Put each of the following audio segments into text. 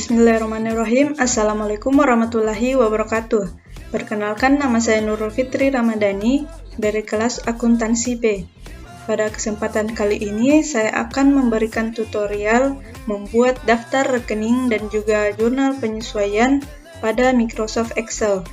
Bismillahirrahmanirrahim. Assalamualaikum warahmatullahi wabarakatuh. Perkenalkan, nama saya Nurul Fitri Ramadhani dari kelas Akuntansi B. Pada kesempatan kali ini, saya akan memberikan tutorial membuat daftar rekening dan juga jurnal penyesuaian pada Microsoft Excel.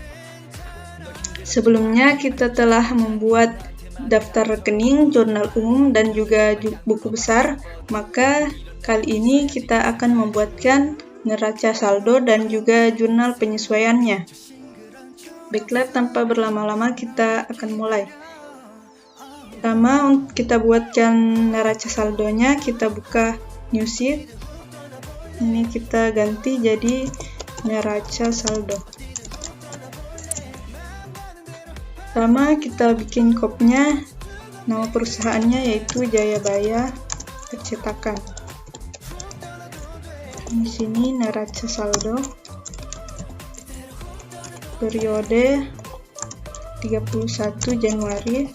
Sebelumnya, kita telah membuat daftar rekening, jurnal umum, dan juga buku besar, maka kali ini kita akan membuatkan neraca saldo dan juga jurnal penyesuaiannya. Baiklah, tanpa berlama-lama kita akan mulai. Pertama, kita buatkan neraca saldonya, kita buka new sheet. Ini kita ganti jadi neraca saldo. Pertama, kita bikin kopnya, nama perusahaannya yaitu Jayabaya Percetakan. Di sini neraca saldo periode 31 Januari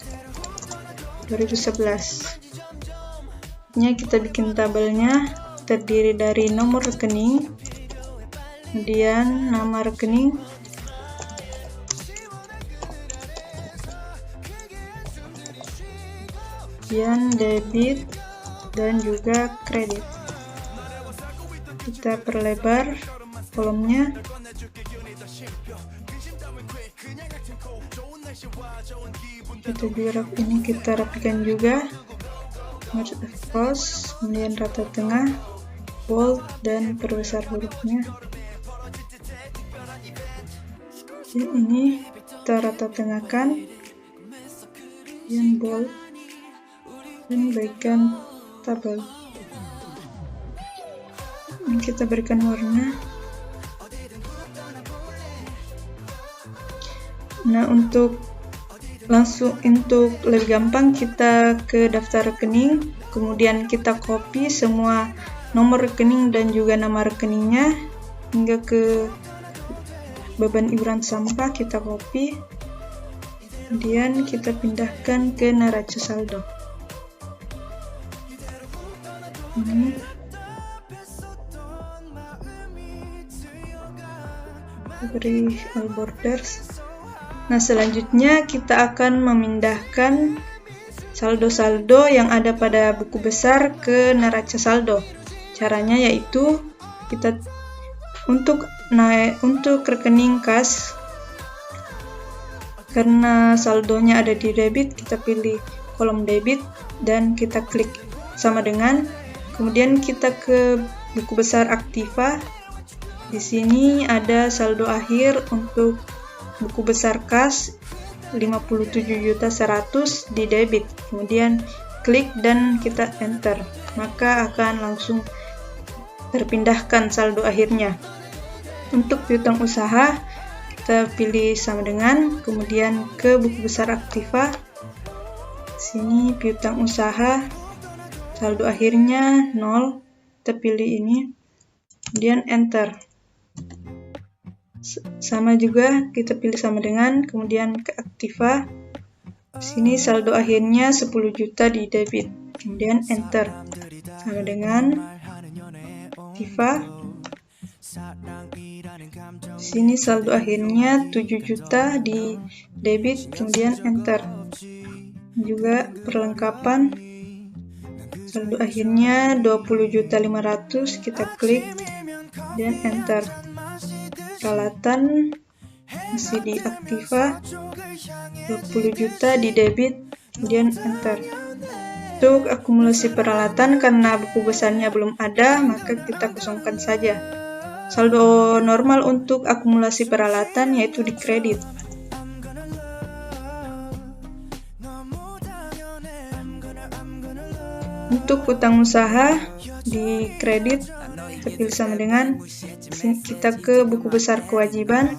2011. Ini kita bikin tabelnya, terdiri dari nomor rekening, kemudian nama rekening, kemudian debit dan juga kredit. Kita perlebar kolomnya. Kita ini kita rapikan juga. Merge of cost, kemudian rata tengah, bold, dan perbesar hurufnya. Dan ini kita rata tengahkan, kemudian bold, dan berikan tabel. Ini kita berikan warna. Nah, untuk lebih gampang, kita ke daftar rekening, kemudian kita copy semua nomor rekening dan juga nama rekeningnya hingga ke beban iuran sampah, kita copy, kemudian kita pindahkan ke neraca saldo. Ini beri all borders. Nah, selanjutnya kita akan memindahkan saldo-saldo yang ada pada buku besar ke neraca saldo. Caranya yaitu kita untuk rekening kas, karena saldonya ada di debit, kita pilih kolom debit dan kita klik sama dengan. Kemudian kita ke buku besar aktiva. Di sini ada saldo akhir untuk buku besar kas 57.100.000 di debit. Kemudian klik dan kita enter, maka akan langsung terpindahkan saldo akhirnya. Untuk piutang usaha, kita pilih sama dengan, kemudian ke buku besar aktiva. Sini piutang usaha, saldo akhirnya 0, kita pilih ini, kemudian enter. Sama juga kita pilih sama dengan, kemudian ke aktiva. Sini saldo akhirnya 10 juta di debit, kemudian enter. Sama dengan aktiva. Sini saldo akhirnya 7 juta di debit, kemudian enter. Juga perlengkapan, saldo akhirnya 20.500.000, kita klik dan enter. Peralatan masih di aktiva, 20 juta di debit, kemudian enter. Untuk akumulasi peralatan, karena buku besarnya belum ada, maka kita kosongkan saja. Saldo normal untuk akumulasi peralatan yaitu di kredit. Untuk utang usaha di kredit, kita pilih sama dengan, kita ke buku besar kewajiban.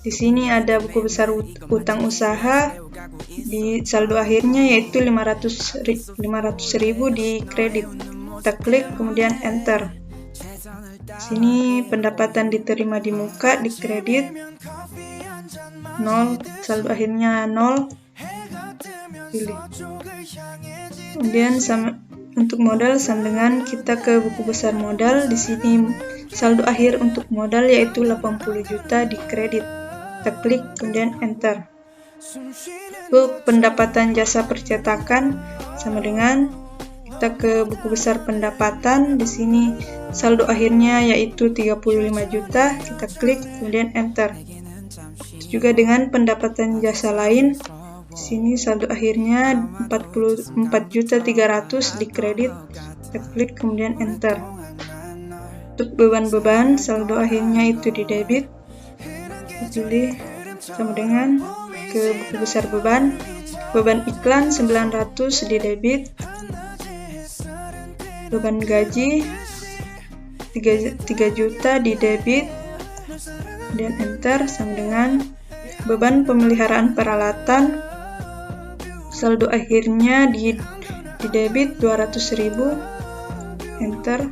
Di sini ada buku besar utang usaha, di saldo akhirnya yaitu 500.000 di kredit. Kita klik kemudian enter. Sini pendapatan diterima di muka di kredit 0, saldo akhirnya 0. Pilih. Kemudian untuk modal sama dengan kita ke buku besar modal. Di sini saldo akhir untuk modal yaitu 80 juta di kredit. Kita klik kemudian enter. Untuk pendapatan jasa percetakan sama dengan kita ke buku besar pendapatan. Di sini saldo akhirnya yaitu 35 juta. Kita klik kemudian enter. Juga dengan pendapatan jasa lain, di sini saldo akhirnya 44.300.000 di kredit. Kita klik kemudian enter. Untuk beban-beban, saldo akhirnya itu di debit. Pilih sama dengan ke buku besar beban. Beban iklan 900 di debit. Beban gaji 3 juta di debit. Dan enter sama dengan beban pemeliharaan peralatan, saldo akhirnya di debit 200.000, enter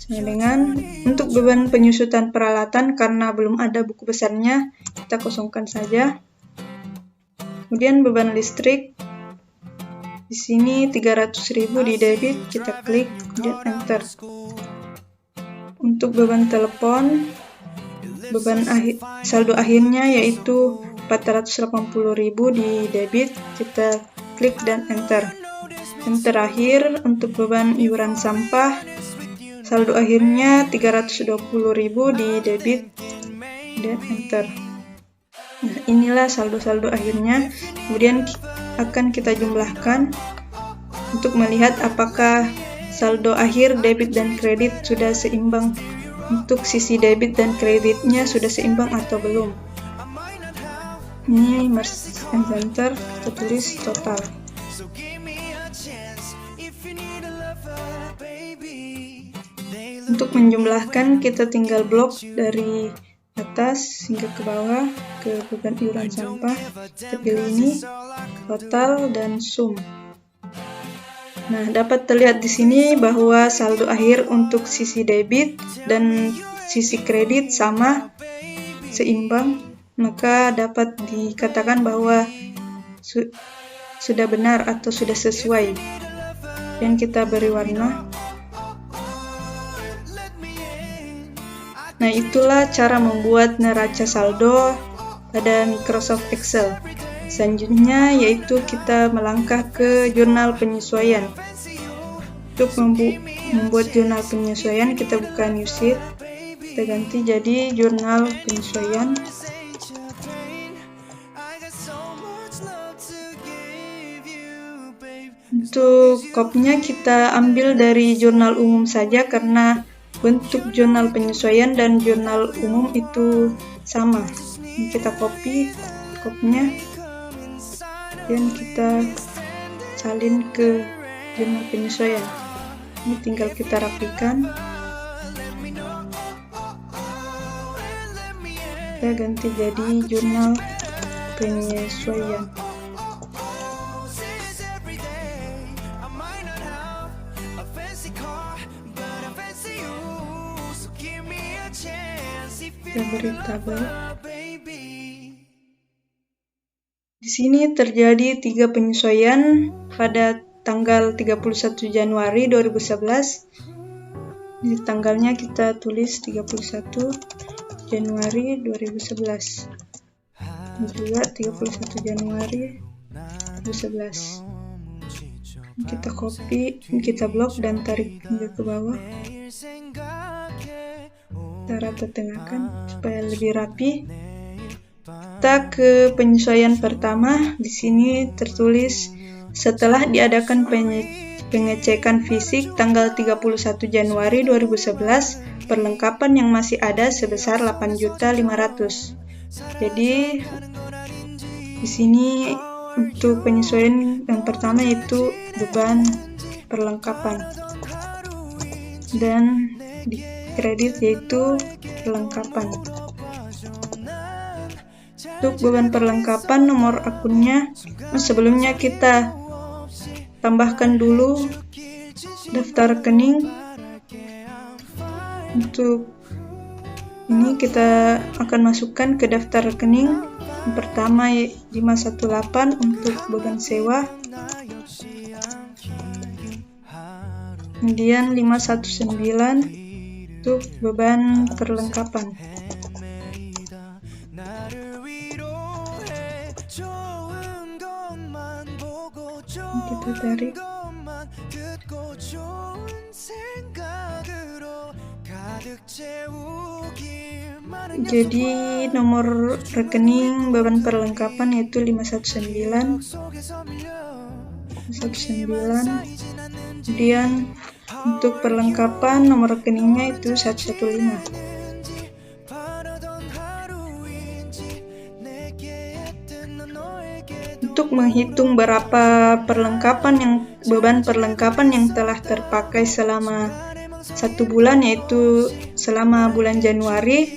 sama dengan untuk beban penyusutan peralatan karena belum ada buku besarnya kita kosongkan saja. Kemudian beban listrik di sini 300.000 di debit, kita klik kemudian enter. Untuk beban telepon, beban saldo akhirnya yaitu 480.000 di debit, kita klik dan enter. Yang terakhir untuk beban iuran sampah, saldo akhirnya 320.000 di debit dan enter. Nah, inilah saldo-saldo akhirnya. Kemudian akan kita jumlahkan untuk melihat apakah saldo akhir debit dan kredit sudah seimbang. Untuk sisi debit dan kreditnya sudah seimbang atau belum. Ini Merchant Center, kita tulis total. Untuk menjumlahkan kita tinggal blok dari atas hingga ke bawah ke beban iuran sampah. Kita pilih ini total dan sum. Nah, dapat terlihat di sini bahwa saldo akhir untuk sisi debit dan sisi kredit sama, seimbang, maka dapat dikatakan bahwa sudah benar atau sudah sesuai. Dan kita beri warna. Nah, itulah cara membuat neraca saldo pada Microsoft Excel. Selanjutnya yaitu kita melangkah ke jurnal penyesuaian. Untuk membuat jurnal penyesuaian, kita buka new sheet, kita ganti jadi jurnal penyesuaian. Untuk kopnya kita ambil dari jurnal umum saja karena bentuk jurnal penyesuaian dan jurnal umum itu sama. Kita copy kopnya dan kita salin ke jurnal penyesuaian. Ini tinggal kita rapikan. Kita ganti jadi jurnal penyesuaian. Kita beri tabel. Di sini terjadi 3 penyesuaian pada tanggal 31 Januari 2011. Di tanggalnya kita tulis 31 Januari 2011. Dan juga 31 Januari 2011. Kita copy, kita blok dan tarik hingga ke bawah. Kita rata tengahkan supaya lebih rapi. Kita ke penyesuaian pertama. Di sini tertulis setelah diadakan pengecekan fisik tanggal 31 Januari 2011, perlengkapan yang masih ada sebesar 8.500.000. Jadi di sini untuk penyesuaian yang pertama yaitu beban perlengkapan dan di kredit yaitu perlengkapan. Untuk beban perlengkapan nomor akunnya, sebelumnya kita tambahkan dulu daftar rekening. Untuk ini kita akan masukkan ke daftar rekening. Yang pertama 518 untuk beban sewa. Kemudian 519 untuk beban perlengkapan. Kita tarik. Jadi nomor rekening beban perlengkapan yaitu 519. Kemudian untuk perlengkapan nomor rekeningnya itu 115. Untuk menghitung berapa beban perlengkapan yang telah terpakai selama 1 bulan, yaitu selama bulan Januari,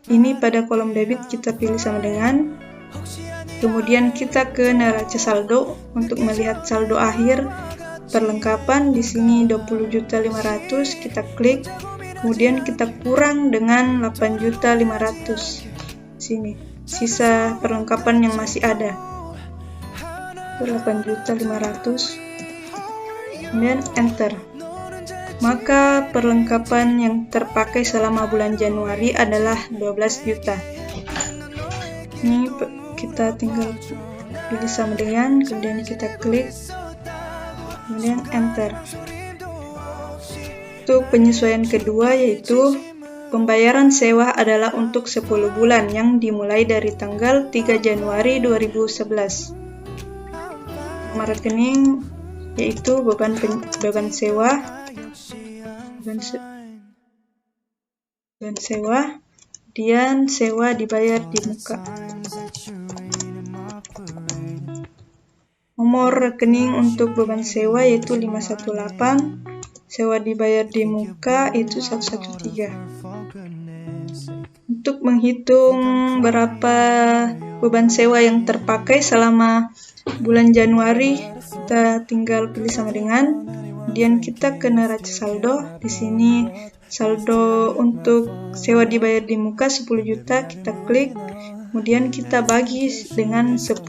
ini pada kolom debit kita pilih sama dengan. Kemudian kita ke neraca saldo untuk melihat saldo akhir perlengkapan. Di sini 20.500.000, kita klik. Kemudian kita kurang dengan 8.500.000. Sini sisa perlengkapan yang masih ada 8.500.000. Kemudian enter. Maka perlengkapan yang terpakai selama bulan Januari adalah 12 juta. Ini kita tinggal pilih sama dengan, kemudian kita klik, kemudian enter. Untuk penyesuaian kedua yaitu pembayaran sewa adalah untuk 10 bulan yang dimulai dari tanggal 3 Januari 2011. Nomor rekening yaitu beban sewa, kemudian sewa dibayar di muka. Nomor rekening untuk beban sewa yaitu 518, sewa dibayar di muka itu 113. Untuk menghitung berapa beban sewa yang terpakai selama bulan Januari, kita tinggal pilih sama dengan. Kemudian kita ke neraca saldo. Di sini saldo untuk sewa dibayar di muka 10 juta, kita klik. Kemudian kita bagi dengan 10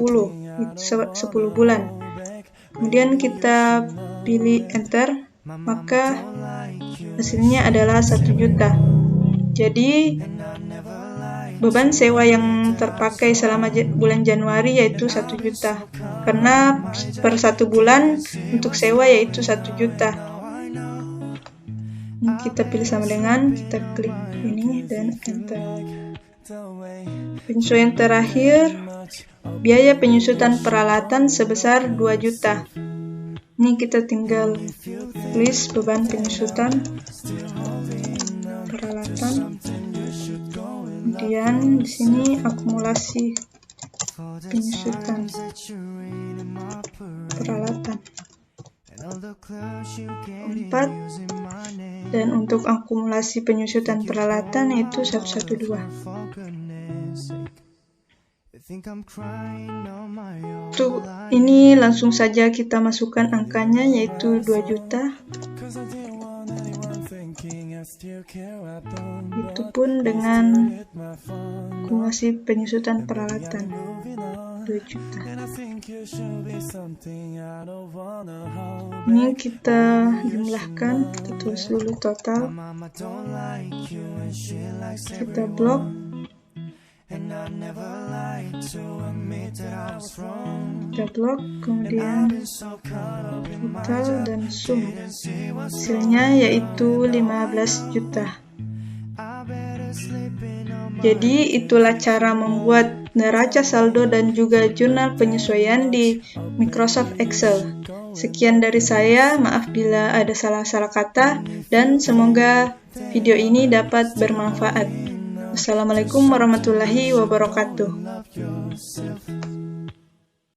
bulan. Kemudian kita pilih enter, maka hasilnya adalah 1 juta. Jadi beban sewa yang terpakai selama bulan Januari yaitu 1 juta. Karena per 1 bulan untuk sewa yaitu 1 juta. Ini kita pilih sama dengan, kita klik ini dan enter. Penyesuaian terakhir, biaya penyusutan peralatan sebesar 2 juta. Ini kita tinggal tulis beban penyusutan peralatan. Kemudian di sini akumulasi penyusutan peralatan 4, dan untuk akumulasi penyusutan peralatan yaitu 112. Ini langsung saja kita masukkan angkanya yaitu 2 juta. Itu pun dengan akumulasi penyusutan peralatan 2 juta. Ini kita jumlahkan, kita tulis dulu total. Kita blok. Kita blok, kemudian total dan sum. Hasilnya yaitu 15 juta. Jadi itulah cara membuat neraca saldo dan juga jurnal penyesuaian di Microsoft Excel. Sekian dari saya, maaf bila ada salah-salah kata, dan semoga video ini dapat bermanfaat. Wassalamualaikum warahmatullahi wabarakatuh.